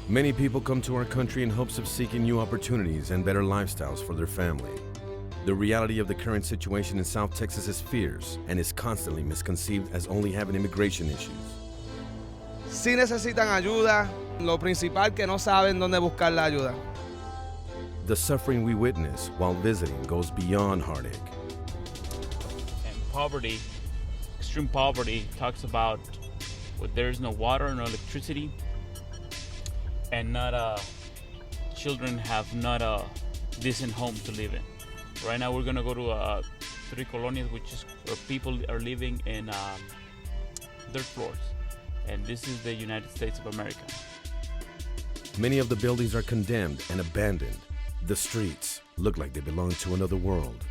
Many people come to our country in hopes of seeking new opportunities and better lifestyles for their family. The reality of the current situation in South Texas is fierce and is constantly misconceived as only having immigration issues. Sí necesitan ayuda, lo principal que no saben dónde buscar la ayuda. The suffering we witness while visiting goes beyond heartache. And poverty, extreme poverty, talks about where there's no water, no electricity, and children have not a decent home to live in. Right now we're gonna go to 3 colonias, which is where people are living in dirt floors. And this is the United States of America. Many of the buildings are condemned and abandoned. The streets look like they belong to another world.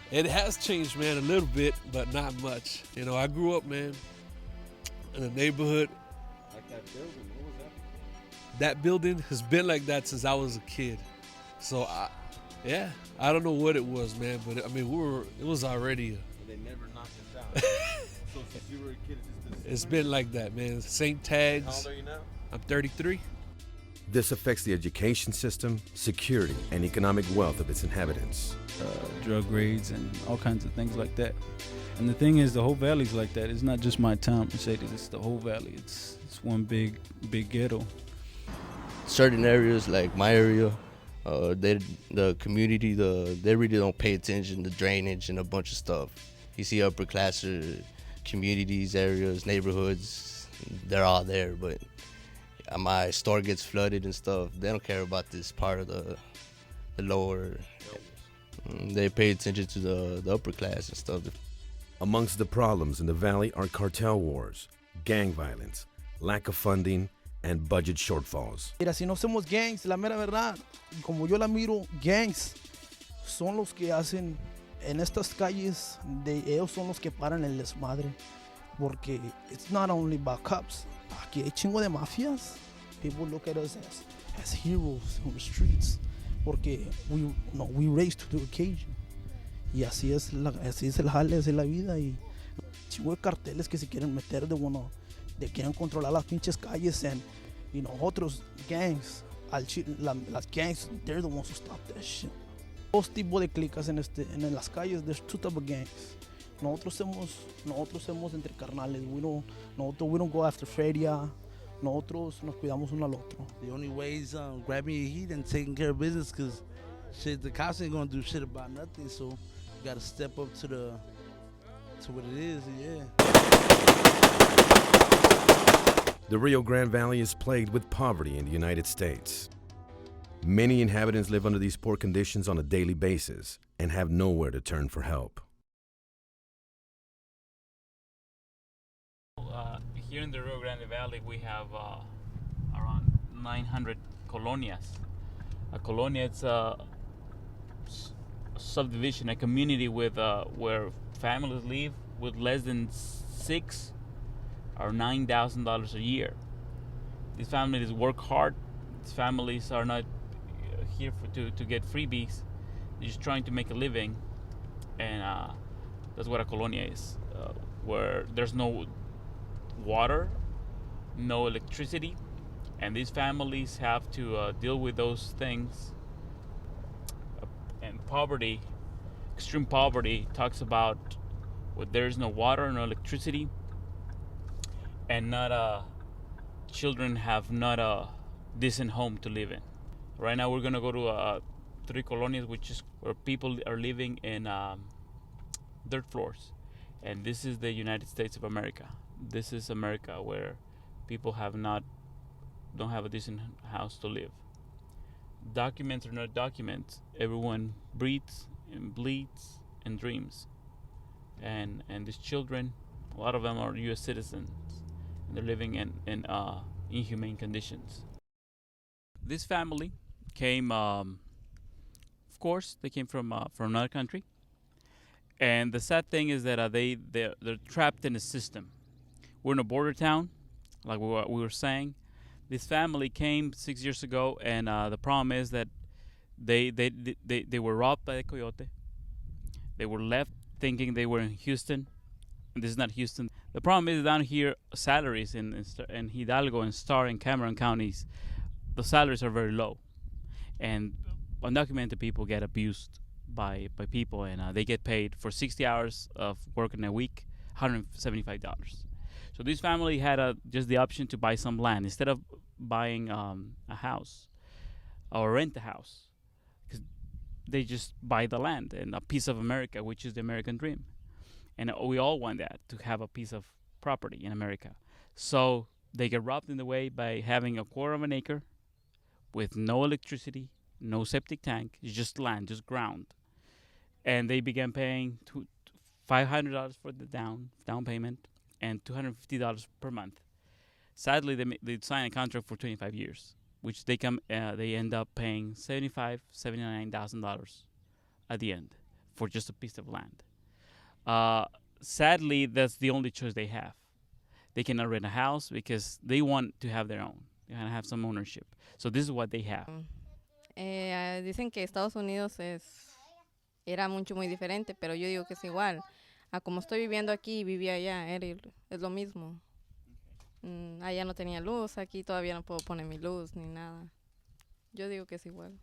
It has changed, man, a little bit, but not much. You know, I grew up, man, in a neighborhood. Like that building, what was that? That building has been like that since I was a kid. So, I don't know what it was, man, but I mean, it was already. They never knocked us out. So since you were a kid, It's been like that, man. St. Tags. How old are you now? I'm 33. This affects the education system, security, and economic wealth of its inhabitants. Drug raids and all kinds of things like that. And the thing is, the whole valley's like that. It's not just my town, Mercedes. It's the whole valley. It's one big ghetto. Certain areas, like my area, the community, they really don't pay attention to drainage and a bunch of stuff. You see upper class communities, areas, neighborhoods, they're all there, but my store gets flooded and stuff. They don't care about this part of the lower. They pay attention to the upper class and stuff. Amongst the problems in the valley are cartel wars, gang violence, lack of funding, and budget shortfalls. Mira, si no somos gangs, la mera verdad, como yo la miro, gangs son los que hacen en estas calles, ellos son los que paran el desmadre. Porque it's not only about cops. Aquí hay chingo de mafias. People look at us as heroes on the streets. Porque we raised to the occasion. Y así es el jale, así es la vida. Y chingo de carteles que se quieren meter de quieren controlar las pinches calles. And otros gangs, las gangs, they're the ones who stop that shit. Dos tipos de clicas en las calles. There's two types of gangs. Nosotros somos entre carnales. We don't go after feria. Nosotros nos cuidamos uno al otro. The only way is grabbing your heat and taking care of business, because shit, the cops ain't gonna do shit about nothing. So you gotta step up to what it is. Yeah. The Rio Grande Valley is plagued with poverty in the United States. Many inhabitants live under these poor conditions on a daily basis and have nowhere to turn for help. Here in the Rio Grande Valley, we have around 900 colonias. A colonia, it's a subdivision, a community with where families live with less than $6,000 or $9,000 a year. These families work hard. These families are not here to get freebies. They're just trying to make a living, and that's what a colonia is, where there's no water, no electricity, and these families have to deal with those things. And poverty, extreme poverty, talks about where there's no water, no electricity, and children have not a decent home to live in. Right now we're gonna go to 3 colonias, which is where people are living in dirt floors. And this is the United States of America. This is America, where people don't have a decent house to live. Documents or not documents, everyone breathes and bleeds and dreams. And these children, a lot of them are U.S. citizens, and they're living in inhumane conditions. This family came, of course, they came from another country. And the sad thing is that they're trapped in a system. We're in a border town, like we were saying. This family came 6 years ago, and the problem is that they were robbed by the coyote. They were left thinking they were in Houston, This is not Houston. The problem is down here, salaries in Hidalgo and Starr and Cameron counties, the salaries are very low, and undocumented people get abused by people, and they get paid for 60 hours of work in a week, $175. So this family had just the option to buy some land instead of buying a house or rent a house, because they just buy the land and a piece of America, which is the American dream. And we all want that, to have a piece of property in America. So they get robbed in the way by having a quarter of an acre with no electricity, no septic tank, just land, just ground. And they began paying $500 for the down payment and $250 per month. Sadly, they sign a contract for 25 years, which they end up paying $79,000 at the end for just a piece of land. Sadly, that's the only choice they have. They cannot rent a house because they want to have their own. They want to have some ownership. So this is what they have. Dicen que Estados Unidos era mucho muy diferente, pero yo digo que es igual. A como estoy viviendo aquí, vivía allá, es lo mismo. Allá no tenía luz, aquí todavía no puedo poner mi luz ni nada. Yo digo que es igual.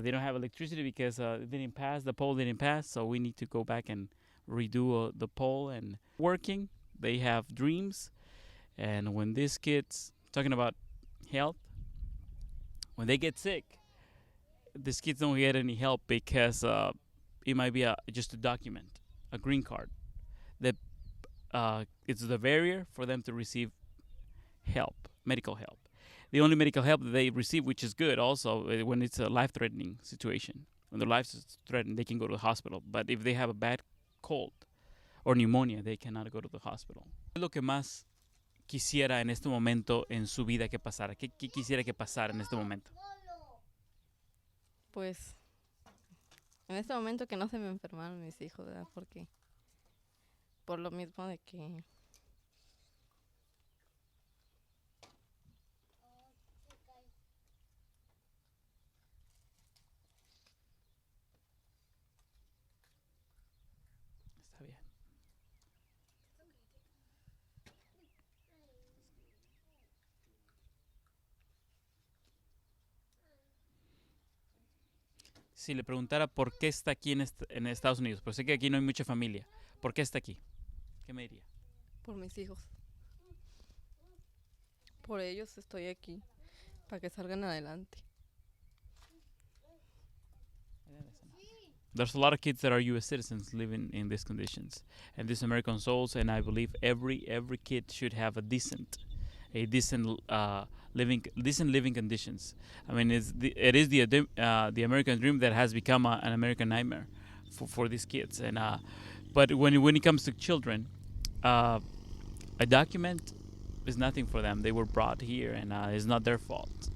They don't have electricity because the pole didn't pass, so we need to go back and redo the pole. And working, they have dreams, and when these kids, talking about health, when they get sick, these kids don't get any help because it might be just a document, a green card, that it's the barrier for them to receive help, medical help. The only medical help that they receive, which is good also, when it's a life-threatening situation. When their life is threatened, they can go to the hospital. But if they have a bad cold or pneumonia, they cannot go to the hospital. ¿Qué es lo que más quisiera en este momento en su vida que pasara? ¿Qué quisiera que pasara en este momento? Pues, en este momento que no se me enfermaron mis hijos, ¿verdad? Porque, por lo mismo de que... Está bien. Si le preguntara por qué está aquí en Estados Unidos, pues sé que aquí no hay mucha familia, ¿por qué está aquí? ¿Qué me diría? Por mis hijos. Por ellos estoy aquí, para que salgan adelante. There's a lot of kids that are U.S. citizens living in these conditions, and these American souls, and I believe every kid should have decent living conditions. I mean, it is the American dream that has become an American nightmare for these kids. And but when it comes to children, a document is nothing for them. They were brought here, and it's not their fault.